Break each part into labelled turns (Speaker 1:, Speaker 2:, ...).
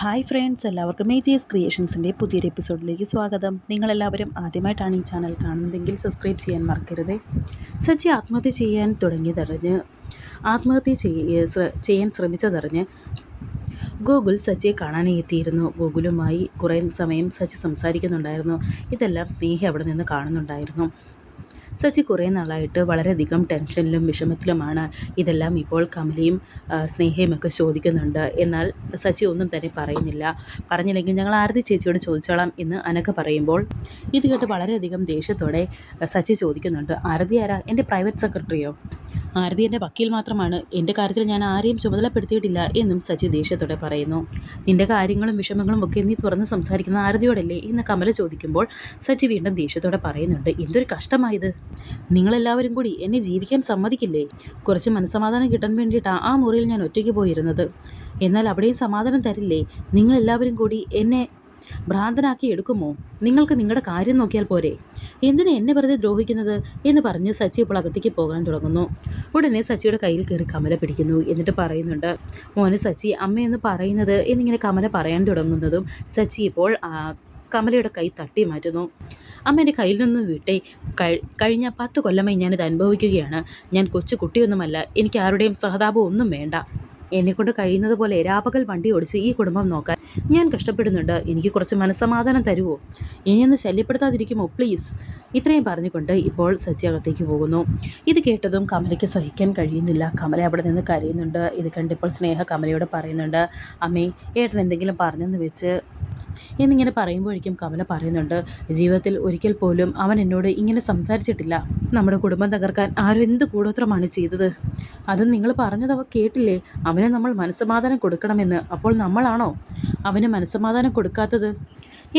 Speaker 1: Hi friends, എല്ലാവർക്കും majors ക്രിയേഷൻസിൻ്റെ പുതിയൊരു എപ്പിസോഡിലേക്ക് സ്വാഗതം. നിങ്ങളെല്ലാവരും ആദ്യമായിട്ടാണ് ഈ ചാനൽ കാണുന്നതെങ്കിൽ സബ്സ്ക്രൈബ് ചെയ്യാൻ മറക്കരുത്. സച്ചി ആത്മഹത്യ ചെയ്യാൻ ശ്രമിച്ചതറിഞ്ഞ് ഗോകുൽ സച്ചിയെ കാണാനായി എത്തിയിരുന്നു. ഗോകുലുമായി കുറേ സമയം സച്ചി സംസാരിക്കുന്നുണ്ടായിരുന്നു. ഇതെല്ലാം സ്നേഹ അവിടെ നിന്ന് കാണുന്നുണ്ടായിരുന്നു. സച്ചി കുറേ നാളായിട്ട് വളരെയധികം ടെൻഷനിലും വിഷമത്തിലുമാണ്. ഇതെല്ലാം ഇപ്പോൾ കമലയും സ്നേഹയുമൊക്കെ ചോദിക്കുന്നുണ്ട്. എന്നാൽ സച്ചി ഒന്നും തന്നെ പറയുന്നില്ല. പറഞ്ഞില്ലെങ്കിൽ ഞങ്ങൾ ആരതി ചേച്ചിയോട് ചോദിച്ചോളാം എന്ന് അനഘ പറയുമ്പോൾ ഇത് കേട്ട് വളരെയധികം ദേഷ്യത്തോടെ സച്ചി ചോദിക്കുന്നുണ്ട്, ആരതി ആരാ? എൻ്റെ പ്രൈവറ്റ് സെക്രട്ടറിയോ? ആരതി എൻ്റെ വക്കീൽ മാത്രമാണ്. എൻ്റെ കാര്യത്തിൽ ഞാൻ ആരെയും ചുമതലപ്പെടുത്തിയിട്ടില്ല എന്നും സച്ചി ദേഷ്യത്തോടെ പറയുന്നു. നിൻ്റെ കാര്യങ്ങളും വിഷമങ്ങളും ഒക്കെ നീ തുറന്ന് സംസാരിക്കുന്ന ആരതിയോടല്ലേ എന്ന് കമല ചോദിക്കുമ്പോൾ സച്ചി വീണ്ടും ദേഷ്യത്തോടെ പറയുന്നുണ്ട്, എന്തൊരു കഷ്ടമായത്. നിങ്ങളെല്ലാവരും കൂടി എന്നെ ജീവിക്കാൻ സമ്മതിക്കില്ലേ? കുറച്ച് മനസ്സമാധാനം കിട്ടാൻ വേണ്ടിയിട്ടാണ് ആ മുറിയിൽ ഞാൻ ഒറ്റയ്ക്ക് പോയിരുന്നത്. എന്നാൽ അവിടെയും സമാധാനം തരില്ലേ? നിങ്ങളെല്ലാവരും കൂടി എന്നെ ഭ്രാന്തനാക്കി എടുക്കുമോ? നിങ്ങൾക്ക് നിങ്ങളുടെ കാര്യം നോക്കിയാൽ പോരെ? എന്തിനാ എന്നെ വെറുതെ ദ്രോഹിക്കുന്നത് എന്ന് പറഞ്ഞ് സച്ചി ഇപ്പോൾ അകത്തേക്ക് പോകാൻ തുടങ്ങുന്നു. ഉടനെ സച്ചിയുടെ കയ്യിൽ കയറി കമല പിടിക്കുന്നു. എന്നിട്ട് പറയുന്നുണ്ട്, മോനെ സച്ചി, അമ്മയെന്ന് പറയുന്നത് എന്നിങ്ങനെ കമല പറയാൻ തുടങ്ങുന്നതും സച്ചി ഇപ്പോൾ കമലയുടെ കൈ തട്ടി മാറ്റുന്നു. അമ്മ എൻ്റെ കയ്യിൽ നിന്ന് വിട്ടേ. കഴിഞ്ഞ 10 കൊല്ലമായി ഞാനിത് അനുഭവിക്കുകയാണ്. ഞാൻ കൊച്ചു കുട്ടിയൊന്നുമല്ല. എനിക്ക് ആരുടെയും സഹതാപം ഒന്നും വേണ്ട. എന്നെക്കൊണ്ട് കഴിയുന്നത് പോലെ രാപകൽ വണ്ടി ഓടിച്ച് ഈ കുടുംബം നോക്കാൻ ഞാൻ കഷ്ടപ്പെടുന്നുണ്ട്. എനിക്ക് കുറച്ച് മനസ്സമാധാനം തരുമോ? ഇനിയൊന്ന് ശല്യപ്പെടുത്താതിരിക്കുമോ പ്ലീസ്? ഇത്രയും പറഞ്ഞുകൊണ്ട് ഇപ്പോൾ സച്ചി അകത്തേക്ക് പോകുന്നു. ഇത് കേട്ടതും കമലയ്ക്ക് സഹിക്കാൻ കഴിയുന്നില്ല. കമല അവിടെ നിന്ന് കരയുന്നുണ്ട്. ഇത് കണ്ടിപ്പോൾ സ്നേഹ കമലയോട് പറയുന്നുണ്ട്, അമ്മേ, ഏട്ടൻ എന്തെങ്കിലും പറഞ്ഞെന്ന് വെച്ച് എന്നിങ്ങനെ പറയുമ്പോഴേക്കും കമല പറയുന്നുണ്ട്, ജീവിതത്തിൽ ഒരിക്കൽ പോലും അവൻ എന്നോട് ഇങ്ങനെ സംസാരിച്ചിട്ടില്ല. നമ്മുടെ കുടുംബം തകർക്കാൻ ആരും എന്ത് കൂടോത്രമാണ് ചെയ്തത്? അത് നിങ്ങൾ പറഞ്ഞത് അവ കേട്ടില്ലേ? അവന് നമ്മൾ മനസ്സമാധാനം കൊടുക്കണമെന്ന്. അപ്പോൾ നമ്മളാണോ അവന് മനസ്സമാധാനം കൊടുക്കാത്തത്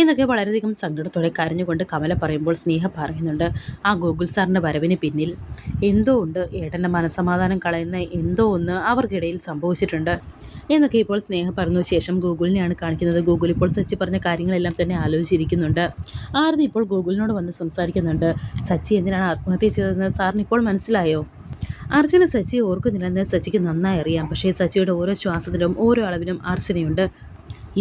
Speaker 1: എന്നൊക്കെ വളരെയധികം സങ്കടത്തോടെ കരഞ്ഞുകൊണ്ട് കമല പറയുമ്പോൾ സ്നേഹ പറയുന്നുണ്ട്, ആ ഗോകുൽ സാറിൻ്റെ വരവിന് പിന്നിൽ എന്തോ ഉണ്ട്. ഏട്ടൻ്റെ മനസ്സമാധാനം കളയുന്ന എന്തോ ഒന്ന് അവർക്കിടയിൽ സംഭവിച്ചിട്ടുണ്ട് എന്നൊക്കെ ഇപ്പോൾ സ്നേഹ പറഞ്ഞു. ശേഷം ഗൂഗിളിനെയാണ് കാണിക്കുന്നത്. ഗൂഗിൾ ഇപ്പോൾ സച്ചി പറഞ്ഞ കാര്യങ്ങളെല്ലാം തന്നെ ആലോചിച്ചിരിക്കുന്നുണ്ട്. ആരതി ഇപ്പോൾ ഗൂഗിളിനോട് വന്ന് സംസാരിക്കുന്നുണ്ട്. സച്ചി എന്തിനാണ് ആത്മഹത്യ ചെയ്തതെന്ന് സാറിന് ഇപ്പോൾ മനസ്സിലായോ? അർച്ചന സച്ചിയെ ഓർക്കുന്നില്ലെന്ന് സച്ചിക്ക് നന്നായി അറിയാം. പക്ഷേ സച്ചിയുടെ ഓരോ ശ്വാസത്തിലും ഓരോ അളവിലും അർച്ചനയുണ്ട്.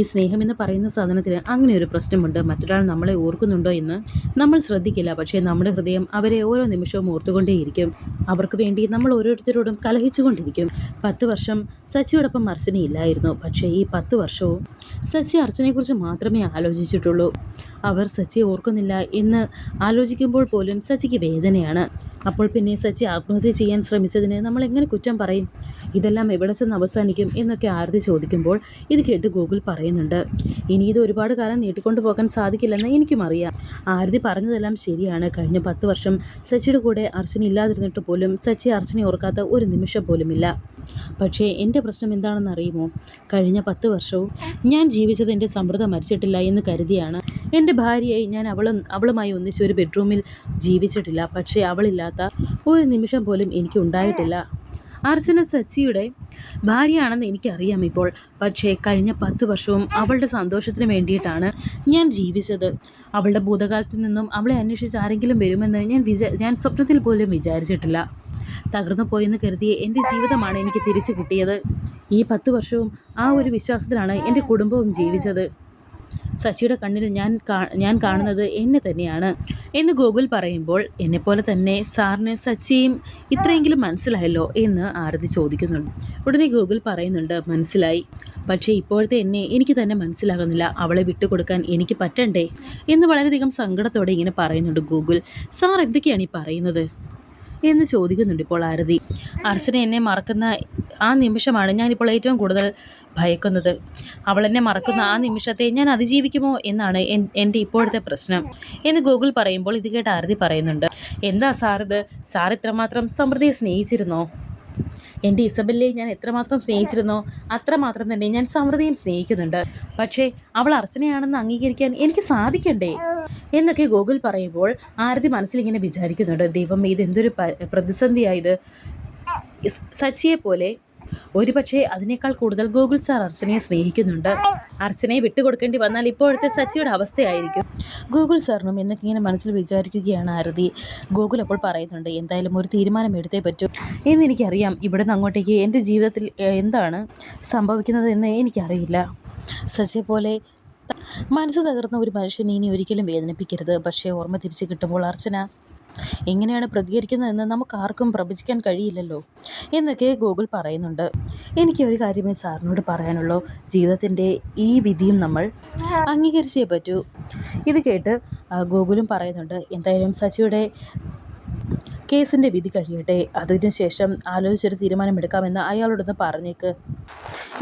Speaker 1: ഈ സ്നേഹമെന്ന് പറയുന്ന സാധനത്തിന് അങ്ങനെ ഒരു പ്രശ്നമുണ്ട്. മറ്റൊരാൾ നമ്മളെ ഓർക്കുന്നുണ്ടോ എന്ന് നമ്മൾ ശ്രദ്ധിക്കില്ല. പക്ഷേ നമ്മുടെ ഹൃദയം അവരെ ഓരോ നിമിഷവും ഓർത്തുകൊണ്ടേയിരിക്കും. അവർക്ക് വേണ്ടി നമ്മൾ ഓരോരുത്തരോടും കലഹിച്ചുകൊണ്ടിരിക്കും. 10 വർഷം സച്ചിയോടൊപ്പം അർച്ചനയില്ലായിരുന്നു. പക്ഷേ ഈ 10 വർഷവും സച്ചി അർച്ചനയെക്കുറിച്ച് മാത്രമേ ആലോചിച്ചിട്ടുള്ളൂ. അവർ സച്ചിയെ ഓർക്കുന്നില്ല എന്ന് ആലോചിക്കുമ്പോൾ പോലും സച്ചിക്ക് വേദനയാണ്. അപ്പോൾ പിന്നെ സച്ചി ആത്മഹത്യ ചെയ്യാൻ ശ്രമിച്ചതിന് നമ്മൾ എങ്ങനെ കുറ്റം പറയും? ഇതെല്ലാം എവിടെ ചെന്ന് അവസാനിക്കും എന്നൊക്കെ ആരതി ചോദിക്കുമ്പോൾ ഇത് കേട്ട് ഗൂഗിൾ പറയുന്നുണ്ട്, ഇനി ഇത് ഒരുപാട് കാലം നീട്ടിക്കൊണ്ടു പോകാൻ സാധിക്കില്ലെന്ന് എനിക്കും അറിയാം. ആരതി പറഞ്ഞതെല്ലാം ശരിയാണ്. കഴിഞ്ഞ 10 വർഷം സച്ചിയുടെ കൂടെ അർച്ചന ഇല്ലാതിരുന്നിട്ട് പോലും സച്ചി അർച്ചനെ ഓർക്കാത്ത ഒരു നിമിഷം പോലുമില്ല. പക്ഷേ എൻ്റെ പ്രശ്നം എന്താണെന്ന് അറിയുമോ? കഴിഞ്ഞ 10 വർഷവും ഞാൻ ജീവിച്ചത് എൻ്റെ സമൃദ്ധ മരിച്ചിട്ടില്ല എന്ന് കരുതിയാണ്. എൻ്റെ ഭാര്യയായി ഞാൻ അവളുമായി ഒന്നിച്ച് ഒരു ബെഡ്റൂമിൽ ജീവിച്ചിട്ടില്ല. പക്ഷേ അവളില്ലാത്ത ഒരു നിമിഷം പോലും എനിക്ക് ഉണ്ടായിട്ടില്ല. അർച്ചന സച്ചിയുടെ ഭാര്യയാണെന്ന് എനിക്കറിയാം ഇപ്പോൾ. പക്ഷേ കഴിഞ്ഞ 10 വർഷവും അവളുടെ സന്തോഷത്തിന് വേണ്ടിയിട്ടാണ് ഞാൻ ജീവിച്ചത്. അവളുടെ ഭൂതകാലത്തിൽ നിന്നും അവളെ അന്വേഷിച്ച് ആരെങ്കിലും വരുമെന്ന് ഞാൻ സ്വപ്നത്തിൽ പോലും വിചാരിച്ചിട്ടില്ല. തകർന്നു പോയെന്ന് കരുതിയ എൻ്റെ ജീവിതമാണ് എനിക്ക് തിരിച്ചു കിട്ടിയത്. ഈ 10 വർഷവും ആ ഒരു വിശ്വാസത്തിലാണ് എൻ്റെ കുടുംബവും ജീവിച്ചത്. സച്ചിയുടെ കണ്ണിൽ ഞാൻ കാണുന്നത് എന്നെ തന്നെയാണ് എന്ന് ഗോകുൽ പറയുമ്പോൾ എന്നെപ്പോലെ തന്നെ സാറിന് സച്ചിയും ഇത്രയെങ്കിലും മനസ്സിലായല്ലോ എന്ന് ആരതി ചോദിക്കുന്നുണ്ട്. ഉടനെ ഗോകുൽ പറയുന്നുണ്ട്, മനസ്സിലായി. പക്ഷേ ഇപ്പോഴത്തെ എന്നെ എനിക്ക് തന്നെ മനസ്സിലാകുന്നില്ല. അവളെ വിട്ടുകൊടുക്കാൻ എനിക്ക് പറ്റണ്ടേ എന്ന് വളരെയധികം സങ്കടത്തോടെ ഇങ്ങനെ പറയുന്നുണ്ട് ഗോകുൽ. സാർ എന്തൊക്കെയാണ് ഈ പറയുന്നത് എന്ന് ചോദിക്കുന്നുണ്ട് ഇപ്പോൾ ആരതി. അർച്ചന എന്നെ മറക്കുന്ന ആ നിമിഷമാണ് ഞാനിപ്പോൾ ഏറ്റവും കൂടുതൽ ഭയക്കുന്നത്. അവളെന്നെ മറക്കുന്ന ആ നിമിഷത്തെ ഞാൻ അതിജീവിക്കുമോ എന്നാണ് എൻ്റെ ഇപ്പോഴത്തെ പ്രശ്നം എന്ന് ഗൂഗിൾ പറയുമ്പോൾ ഇത് കേട്ട് ആരതി പറയുന്നുണ്ട്, എന്താ സാറിത്? സാർ ഇത്രമാത്രം സമൃദ്ധിയെ സ്നേഹിച്ചിരുന്നോ? എൻ്റെ ഇസബെല്ലെ ഞാൻ എത്രമാത്രം സ്നേഹിച്ചിരുന്നോ അത്രമാത്രം തന്നെ ഞാൻ സമൃദ്ധിയും സ്നേഹിക്കുന്നുണ്ട്. പക്ഷേ അവൾ അർച്ചനയാണെന്ന് അംഗീകരിക്കാൻ എനിക്ക് സാധിക്കണ്ടേ എന്നൊക്കെ ഗോകുൽ പറയുമ്പോൾ ആരതി മനസ്സിലിങ്ങനെ വിചാരിക്കുന്നുണ്ട്, ദൈവം ഇതെന്തൊരു പ്രതിസന്ധിയായത്. സച്ചിയെ പോലെ ഒരുപക്ഷെ അതിനേക്കാൾ കൂടുതൽ ഗോകുൽ സാർ അർച്ചനയെ സ്നേഹിക്കുന്നുണ്ട്. അർച്ചനയെ വിട്ടുകൊടുക്കേണ്ടി വന്നാൽ ഇപ്പോഴത്തെ സച്ചിയുടെ അവസ്ഥയായിരിക്കും ഗോകുൽ സാറിനും എന്നൊക്കെ ഇങ്ങനെ മനസ്സിൽ വിചാരിക്കുകയാണ് ആരതി. ഗോകുൽ അപ്പോൾ പറയുന്നുണ്ട്, എന്തായാലും ഒരു തീരുമാനം എടുത്തേ പറ്റൂ എന്നെനിക്കറിയാം. ഇവിടെ നിന്ന് അങ്ങോട്ടേക്ക് എൻ്റെ ജീവിതത്തിൽ എന്താണ് സംഭവിക്കുന്നതെന്ന് എനിക്കറിയില്ല. സച്ചിയെ പോലെ മനസ്സ് തകർന്ന ഒരു മനുഷ്യനെ ഇനി ഒരിക്കലും വേദനിപ്പിക്കരുത്. പക്ഷേ ഓർമ്മ തിരിച്ചു കിട്ടുമ്പോൾ അർച്ചന എങ്ങനെയാണ് പ്രതികരിക്കുന്നതെന്ന് നമുക്ക് ആർക്കും പ്രവചിക്കാൻ കഴിയില്ലല്ലോ എന്നൊക്കെ ഗോകുൽ പറയുന്നുണ്ട്. എനിക്ക് ഒരു കാര്യമേ സാറിനോട് പറയാനുള്ളൂ, ജീവിതത്തിൻ്റെ ഈ വിധിയും നമ്മൾ അംഗീകരിച്ചേ പറ്റൂ. ഇത് കേട്ട് ഗോകുലും പറയുന്നുണ്ട്, എന്തായാലും സച്ചിയുടെ കേസിൻ്റെ വിധി കഴിയട്ടെ, അതിനുശേഷം ആലോചിച്ചൊരു തീരുമാനമെടുക്കാമെന്ന് അയാളോടൊന്ന് പറഞ്ഞേക്ക്.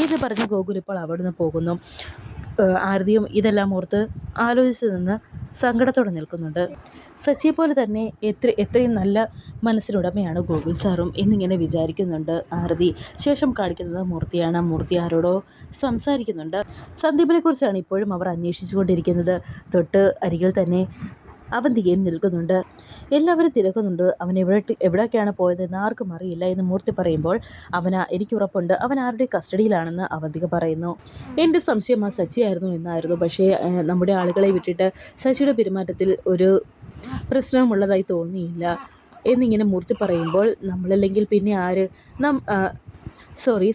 Speaker 1: ഇത് പറഞ്ഞ് ഗോകുൽ ഇപ്പോൾ അവിടുന്ന് പോകുന്നു. ആരതിയും ഇതെല്ലാം ഓർത്ത് ആലോചിച്ച് നിന്ന് സങ്കടത്തോടെ നിൽക്കുന്നുണ്ട്. സച്ചിയെ പോലെ തന്നെ എത്രയും നല്ല മനസ്സിനുടമയാണ് ഗോകുൽ സാറും എന്നിങ്ങനെ വിചാരിക്കുന്നുണ്ട് ആരതി. ശേഷം കാണിക്കുന്നത് മൂർത്തിയാണ്. മൂർത്തി ആരോടോ സംസാരിക്കുന്നുണ്ട്. സന്ദീപിനെ കുറിച്ചാണ് ഇപ്പോഴും അവർ അന്വേഷിച്ചു കൊണ്ടിരിക്കുന്നത്. തൊട്ട് അരികിൽ തന്നെ അവന്തികയും നിൽക്കുന്നുണ്ട്. എല്ലാവരും തിരക്കുന്നുണ്ട്. അവൻ എവിടേക്കാണ് പോയതെന്ന് ആർക്കും അറിയില്ല എന്ന് മൂർത്തി പറയുമ്പോൾ എനിക്ക് ഉറപ്പുണ്ട് അവൻ ആരുടെ കസ്റ്റഡിയിലാണെന്ന് അവന്തിക പറയുന്നു. എൻ്റെ സംശയം ആ സച്ചിയായിരുന്നു എന്നായിരുന്നു. പക്ഷേ നമ്മുടെ ആളുകളെ വിട്ടിട്ട് സച്ചിയുടെ പെരുമാറ്റത്തിൽ ഒരു പ്രശ്നമുള്ളതായി തോന്നിയില്ല എന്നിങ്ങനെ മൂർത്തി പറയുമ്പോൾ നമ്മളല്ലെങ്കിൽ പിന്നെ ആര്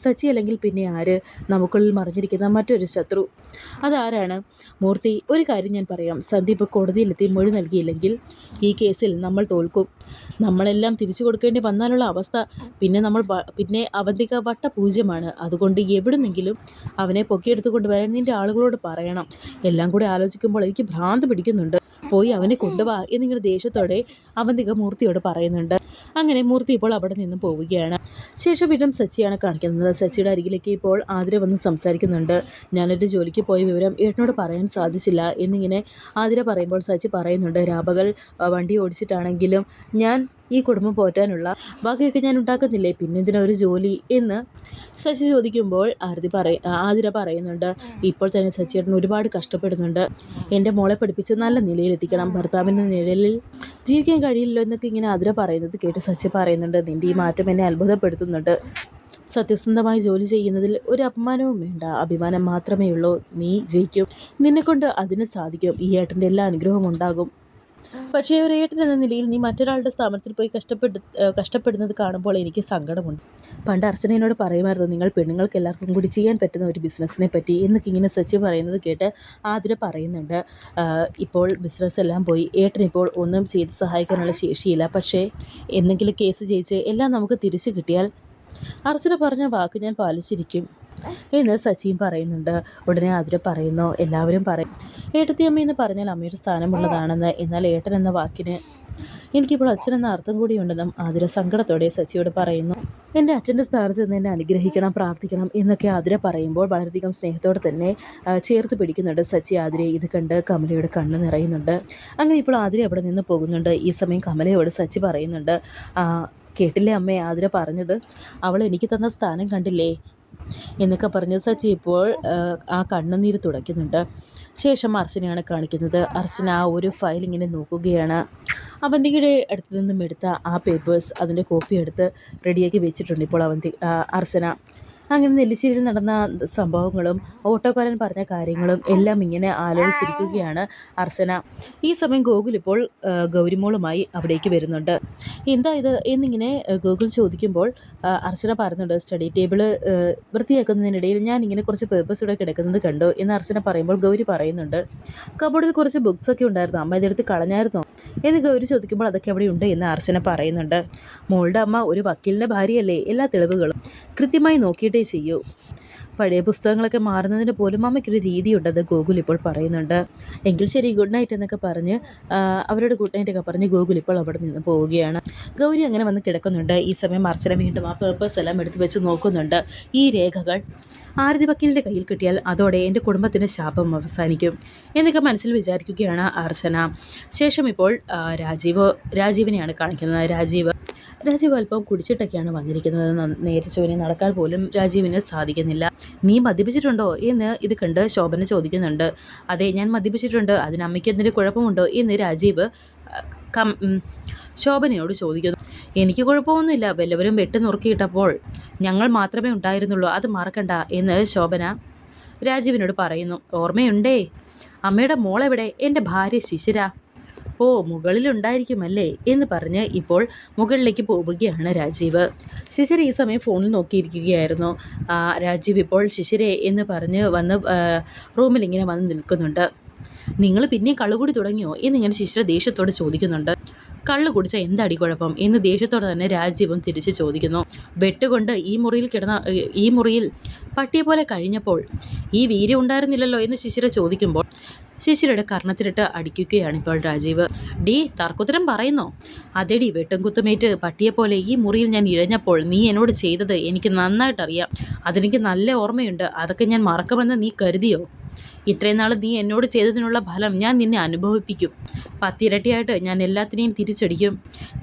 Speaker 1: സച്ചി അല്ലെങ്കിൽ പിന്നെ ആര്, നമുക്കുള്ളിൽ മറിഞ്ഞിരിക്കുന്ന മറ്റൊരു ശത്രു അതാരാണ്? മൂർത്തി, ഒരു കാര്യം ഞാൻ പറയാം, സന്ദീപ് കോടതിയിലെത്തി മൊഴി നൽകിയില്ലെങ്കിൽ ഈ കേസിൽ നമ്മൾ തോൽക്കും. നമ്മളെല്ലാം തിരിച്ചു കൊടുക്കേണ്ടി വന്നാലുള്ള അവസ്ഥ പിന്നെ അവന്തിക വട്ടപൂജ്യമാണ്. അതുകൊണ്ട് എവിടുന്നെങ്കിലും അവനെ പൊക്കിയെടുത്തുകൊണ്ട് വരാൻ നിൻ്റെ ആളുകളോട് പറയണം. എല്ലാം കൂടി ആലോചിക്കുമ്പോൾ എനിക്ക് ഭ്രാന്ത് പിടിക്കുന്നുണ്ട്. പോയി അവനെ കൊണ്ടുവാ എന്നിങ്ങനെ ദേഷ്യത്തോടെ അവന്തിക മൂർത്തിയോട് പറയുന്നുണ്ട്. അങ്ങനെ മൂർത്തി ഇപ്പോൾ അവിടെ നിന്ന് പോവുകയാണ്. ശേഷം വീണ്ടും സച്ചിയാണ് കാണിക്കുന്നത്. സച്ചിയുടെ അരികിലേക്ക് ഇപ്പോൾ ആതിര വന്ന് സംസാരിക്കുന്നുണ്ട്. ഞാനൊരു ജോലിക്ക് പോയ വിവരം ഏട്ടനോട് പറയാൻ സാധിച്ചില്ല എന്നിങ്ങനെ ആതിര പറയുമ്പോൾ സച്ചി പറയുന്നുണ്ട്, രാപകൽ വണ്ടി ഓടിച്ചിട്ടാണെങ്കിലും ഞാൻ ഈ കുടുംബം പോറ്റാനുള്ള വകയൊക്കെ ഞാൻ ഉണ്ടാക്കുന്നില്ലേ, പിന്നെന്തിനാ ഒരു ജോലി എന്ന് സച്ചി ചോദിക്കുമ്പോൾ ആതിര പറയുന്നുണ്ട്, ഇപ്പോൾ തന്നെ സച്ചിയേട്ടൻ ഒരുപാട് കഷ്ടപ്പെടുന്നുണ്ട്. എൻ്റെ മോളെ പഠിപ്പിച്ച് നല്ല നിലയിലെത്തിക്കണം, ഭർത്താവിൻ്റെ നിഴലിൽ ജീവിക്കാൻ കഴിയില്ലല്ലോ എന്നൊക്കെ ഇങ്ങനെ ആതിര പറയുന്നത് കേട്ട് സച്ചി പറയുന്നുണ്ട്, നിൻ്റെ ഈ മാറ്റം എന്നെ അത്ഭുതപ്പെടുത്തുന്നുണ്ട്. സത്യസന്ധമായി ജോലി ചെയ്യുന്നതിൽ ഒരു അപമാനവും വേണ്ട, അഭിമാനം മാത്രമേ ഉള്ളൂ. നീ ജയിക്കും, നിന്നെക്കൊണ്ട് അതിന് സാധിക്കും. ഈ ഏട്ടൻ്റെ എല്ലാ അനുഗ്രഹവും ഉണ്ടാകും. പക്ഷേ ഒരു ഏട്ടൻ എന്ന നിലയിൽ നീ മറ്റൊരാളുടെ സ്ഥാപനത്തിൽ പോയി കഷ്ടപ്പെടുന്നത് കാണുമ്പോൾ എനിക്ക് സങ്കടമുണ്ട്. പണ്ട് അർച്ചനയോട് പറയുമായിരുന്നു, നിങ്ങൾ പെണ്ണുങ്ങൾക്ക് എല്ലാവർക്കും കൂടി ചെയ്യാൻ പറ്റുന്ന ഒരു ബിസിനസ്സിനെ പറ്റി എന്നൊക്കെ ഇങ്ങനെ സച്ചി പറയുന്നത് കേട്ട് ആതിര പറയുന്നുണ്ട്, ഇപ്പോൾ ബിസിനസ് എല്ലാം പോയി, ഏട്ടനിപ്പോൾ ഒന്നും ചെയ്ത് സഹായിക്കാനുള്ള ശേഷിയില്ല. പക്ഷേ എന്തെങ്കിലും കേസ് ജയിച്ച് എല്ലാം നമുക്ക് തിരിച്ചു കിട്ടിയാൽ അർച്ചന പറഞ്ഞ വാക്ക് ഞാൻ പാലിച്ചിരിക്കും എന്ന് സച്ചിയും പറയുന്നുണ്ട്. ഉടനെ ആതിര പറയുന്നു, എല്ലാവരും പറയും ഏട്ടത്തിയമ്മ എന്ന് പറഞ്ഞാൽ അമ്മയുടെ സ്ഥാനമുള്ളതാണെന്ന്, എന്നാൽ ഏട്ടൻ എന്ന വാക്കിന് എനിക്കിപ്പോൾ അച്ഛൻ എന്ന അർത്ഥം കൂടിയുണ്ടെന്നും ആതിര സങ്കടത്തോടെ സച്ചിയോട് പറയുന്നു. എൻ്റെ അച്ഛൻ്റെ സ്ഥാനത്ത് നിന്ന് എന്നെ അനുഗ്രഹിക്കണം, പ്രാർത്ഥിക്കണം എന്നൊക്കെ ആതിര പറയുമ്പോൾ വളരെയധികം സ്നേഹത്തോടെ തന്നെ ചേർത്ത് പിടിക്കുന്നുണ്ട് സച്ചി ആതിരയെ. ഇത് കണ്ട് കമലയുടെ കണ്ണ് നിറയുന്നുണ്ട്. അങ്ങനെ ഇപ്പോൾ ആതിര അവിടെ നിന്ന് പോകുന്നുണ്ട്. ഈ സമയം കമലയോട് സച്ചി പറയുന്നുണ്ട്, കേട്ടില്ലേ അമ്മേ ആതിര പറഞ്ഞത്, അവൾ എനിക്ക് തന്ന സ്ഥാനം കണ്ടില്ലേ എന്നൊക്കെ പറഞ്ഞ് സച്ചി ഇപ്പോൾ ആ കണ്ണുനീര് തുടയ്ക്കുന്നുണ്ട്. ശേഷം അർച്ചനയാണ് കാണിക്കുന്നത്. അർച്ചന ആ ഒരു ഫയൽ ഇങ്ങനെ നോക്കുകയാണ്. അവന്തികയുടെ അടുത്ത് നിന്നും എടുത്ത ആ പേപ്പേഴ്സ് അതിൻ്റെ കോപ്പി എടുത്ത് റെഡിയാക്കി വെച്ചിട്ടുണ്ട് ഇപ്പോൾ അർച്ചന. അങ്ങനെ നെല്ലിശ്ശേരിയിൽ നടന്ന സംഭവങ്ങളും ഓട്ടോക്കാരൻ പറഞ്ഞ കാര്യങ്ങളും എല്ലാം ഇങ്ങനെ ആലോചിച്ചിരിക്കുകയാണ് അർച്ചന. ഈ സമയം ഗോകുൽ ഇപ്പോൾ ഗൗരിമോളുമായി അവിടേക്ക് വരുന്നുണ്ട്. എന്താ ഇത് എന്നിങ്ങനെ ഗോകുൽ ചോദിക്കുമ്പോൾ അർച്ചന പറയുന്നുണ്ട്, സ്റ്റഡി ടേബിള് വൃത്തിയാക്കുന്നതിനിടയിൽ ഞാൻ ഇങ്ങനെ കുറച്ച് പേപ്പേഴ്സ് ഇവിടെ കിടക്കുന്നത് കണ്ടു എന്ന് അർച്ചന പറയുമ്പോൾ ഗൗരി പറയുന്നുണ്ട്, കബോർഡിൽ കുറച്ച് ബുക്സൊക്കെ ഉണ്ടായിരുന്നു, അമ്മ ഇതെടുത്ത് കളഞ്ഞായിരുന്നോ എന്ന് ഗൗരി ചോദിക്കുമ്പോൾ അതൊക്കെ അവിടെ ഉണ്ട് എന്ന് അർച്ചന പറയുന്നുണ്ട്. മോളുടെ അമ്മ ഒരു വക്കീലിൻ്റെ ഭാര്യയല്ലേ, എല്ലാ തെളിവുകളും കൃത്യമായി നോക്കിയിട്ടേ ചെയ്യൂ. പഴയ പുസ്തകങ്ങളൊക്കെ മാറുന്നതിന് പോലും അമ്മയ്ക്കൊരു രീതിയുണ്ടെന്ന് ഗോകുൽ ഇപ്പോൾ പറയുന്നുണ്ട്. എങ്കിൽ ശരി, ഗുഡ് നൈറ്റ് എന്നൊക്കെ പറഞ്ഞ് അവരോട് ഗുഡ് നൈറ്റൊക്കെ പറഞ്ഞ് ഗോകുൽ ഇപ്പോൾ അവിടെ നിന്ന് പോവുകയാണ്. ഗൗരി അങ്ങനെ വന്ന് കിടക്കുന്നുണ്ട്. ഈ സമയം അർച്ചന വീണ്ടും ആ പേപ്പേഴ്സ് എല്ലാം എടുത്ത് വെച്ച് നോക്കുന്നുണ്ട്. ഈ രേഖകൾ ആരതി വക്കീലിൻ്റെ കയ്യിൽ കിട്ടിയാൽ അതോടെ എൻ്റെ കുടുംബത്തിൻ്റെ ശാപം അവസാനിക്കും എന്നൊക്കെ മനസ്സിൽ വിചാരിക്കുകയാണ് അർച്ചന. ശേഷം ഇപ്പോൾ രാജീവിനെയാണ് കാണിക്കുന്നത്. രാജീവ് അല്പം കുടിച്ചിട്ടൊക്കെയാണ് വന്നിരിക്കുന്നത്. നേരെ ചൊവ്വനെ നടക്കാൻ പോലും രാജീവിന് സാധിക്കുന്നില്ല. നീ മദ്യപിച്ചിട്ടുണ്ടോ എന്ന് ഇത് കണ്ട് ശോഭന ചോദിക്കുന്നുണ്ട്. അതെ, ഞാൻ മദ്യപിച്ചിട്ടുണ്ട്, അതിന് അമ്മയ്ക്ക് എന്തെങ്കിലും കുഴപ്പമുണ്ടോ എന്ന് രാജീവ് ശോഭനയോട് ചോദിക്കുന്നു. എനിക്ക് കുഴപ്പമൊന്നുമില്ല, വല്ലവരും വെട്ടി നുറുക്കിയിട്ടപ്പോൾ ഞങ്ങൾ മാത്രമേ ഉണ്ടായിരുന്നുള്ളൂ, അത് മറക്കണ്ട എന്ന് ശോഭന രാജീവിനോട് പറയുന്നു. ഓർമ്മയുണ്ടേ, അമ്മയുടെ മോളെവിടെ? എൻ്റെ ഭാര്യ ശിശിര. ഓ, മുകളിലുണ്ടായിരിക്കുമല്ലേ എന്ന് പറഞ്ഞ് ഇപ്പോൾ മുകളിലേക്ക് പോവുകയാണ് രാജീവ്. ശിശിര ഈ സമയം ഫോണിൽ നോക്കിയിരിക്കുകയായിരുന്നു. രാജീവ് ഇപ്പോൾ ശിശിരെ എന്ന് പറഞ്ഞ് വന്ന് റൂമിൽ ഇങ്ങനെ വന്ന് നിൽക്കുന്നുണ്ട്. നിങ്ങൾ പിന്നെയും കള്ളുകൂടി തുടങ്ങിയോ എന്നിങ്ങനെ ശിശിര ദേഷ്യത്തോട് ചോദിക്കുന്നുണ്ട്. കള്ളു കുടിച്ച എന്താടി കുഴപ്പം എന്ന് ദേഷ്യത്തോടെ തന്നെ രാജീവും തിരിച്ച് ചോദിക്കുന്നു. വെട്ടുകൊണ്ട് ഈ മുറിയിൽ പട്ടിയെ പോലെ കഴിഞ്ഞപ്പോൾ ഈ വീര്യം ഉണ്ടായിരുന്നില്ലല്ലോ എന്ന് ശിശിര ചോദിക്കുമ്പോൾ ശിശിരയുടെ കർണത്തിലിട്ട് അടിക്കുകയാണ് ഇപ്പോൾ രാജീവ്. ഡി, തർക്കുത്തരം പറയുന്നോ? അതെടി, വെട്ടും കുത്തുമേറ്റ് പട്ടിയെപ്പോലെ ഈ മുറിയിൽ ഞാൻ ഇഴഞ്ഞപ്പോൾ നീ എന്നോട് ചെയ്തത് എനിക്ക് നന്നായിട്ടറിയാം. അതെനിക്ക് നല്ല ഓർമ്മയുണ്ട്. അതൊക്കെ ഞാൻ മറക്കുമെന്ന് നീ കരുതിയോ? ഇത്രയും നാൾ നീ എന്നോട് ചെയ്തതിനുള്ള ഫലം ഞാൻ നിന്നെ അനുഭവിപ്പിക്കും. 10 ഇരട്ടിയായിട്ട് ഞാൻ എല്ലാത്തിനെയും തിരിച്ചടിക്കും.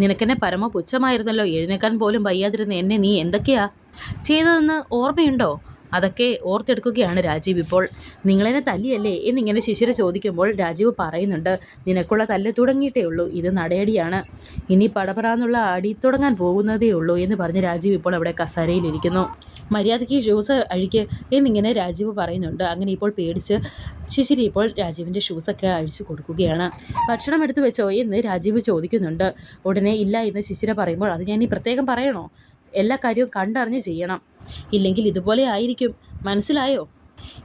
Speaker 1: നിനക്കെന്നെ പരമപുച്ഛമായിരുന്നല്ലോ. എഴുന്നേക്കാൻ പോലും വയ്യാതിരുന്ന എന്നെ നീ എന്തൊക്കെയാ ചെയ്തതെന്ന് ഓർമ്മയുണ്ടോ? അതൊക്കെ ഓർത്തെടുക്കുകയാണ് രാജീവ് ഇപ്പോൾ. നിങ്ങളെന്നെ തല്ലിയല്ലേ എന്നിങ്ങനെ ശിശിര ചോദിക്കുമ്പോൾ രാജീവ് പറയുന്നുണ്ട്, നിനക്കുള്ള തല്ല് തുടങ്ങിയിട്ടേ ഉള്ളൂ. ഇത് നടയടിയാണ്. ഇനി പടപറാന്നുള്ള അടി തുടങ്ങാൻ പോകുന്നതേ ഉള്ളൂ എന്ന് പറഞ്ഞ് രാജീവ് ഇപ്പോൾ അവിടെ കസേരയിലിരിക്കുന്നു. മര്യാദയ്ക്ക് ഷൂസ് അഴിക്ക് എന്നിങ്ങനെ രാജീവ് പറയുന്നുണ്ട്. അങ്ങനെ ഇപ്പോൾ പേടിച്ച് ശിശിര ഇപ്പോൾ രാജീവിൻ്റെ ഷൂസൊക്കെ അഴിച്ചു കൊടുക്കുകയാണ്. ഭക്ഷണം എടുത്തു വെച്ചോ എന്ന് രാജീവ് ചോദിക്കുന്നുണ്ട്. ഉടനെ ഇല്ല എന്ന് ശിശിര പറയുമ്പോൾ അത് ഞാൻ ഈ പ്രത്യേകം പറയണോ? എല്ലാ കാര്യവും കണ്ടറിഞ്ഞ് ചെയ്യണം, ഇല്ലെങ്കിൽ ഇതുപോലെ ആയിരിക്കും, മനസ്സിലായോ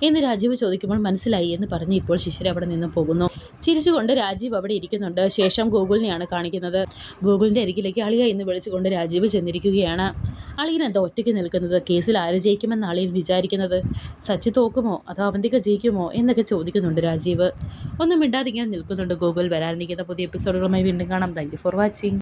Speaker 1: എന്ന് രാജീവ് ചോദിക്കുമ്പോൾ മനസ്സിലായി എന്ന് പറഞ്ഞ് ഇപ്പോൾ ശിശിര അവിടെ നിന്ന് പോകുന്നു. ചിരിച്ചുകൊണ്ട് രാജീവ് അവിടെ ഇരിക്കുന്നുണ്ട്. ശേഷം ഗൂഗിളിനെയാണ് കാണിക്കുന്നത്. ഗൂഗിളിൻ്റെ അരികിലേക്ക് അളിയ എന്ന് വിളിച്ചുകൊണ്ട് രാജീവ് ചെന്നിരിക്കുകയാണ്. അളിയൻ എന്താ ഒറ്റയ്ക്ക് നിൽക്കുന്നത്? കേസിൽ ആര് ജയിക്കുമെന്ന് അളിയൻ വിചാരിക്കുന്നത്? സച്ചി തോക്കുമോ അതോ അവന്തിക ജയിക്കുമോ എന്നൊക്കെ ചോദിക്കുന്നുണ്ട് രാജീവ്. ഒന്നും മിണ്ടാതിങ്ങനെ നിൽക്കുന്നുണ്ട് ഗൂഗിൾ. വരാനിരിക്കുന്ന പുതിയ എപ്പിസോഡുകളുമായി വീണ്ടും കാണാം. Thank you for watching.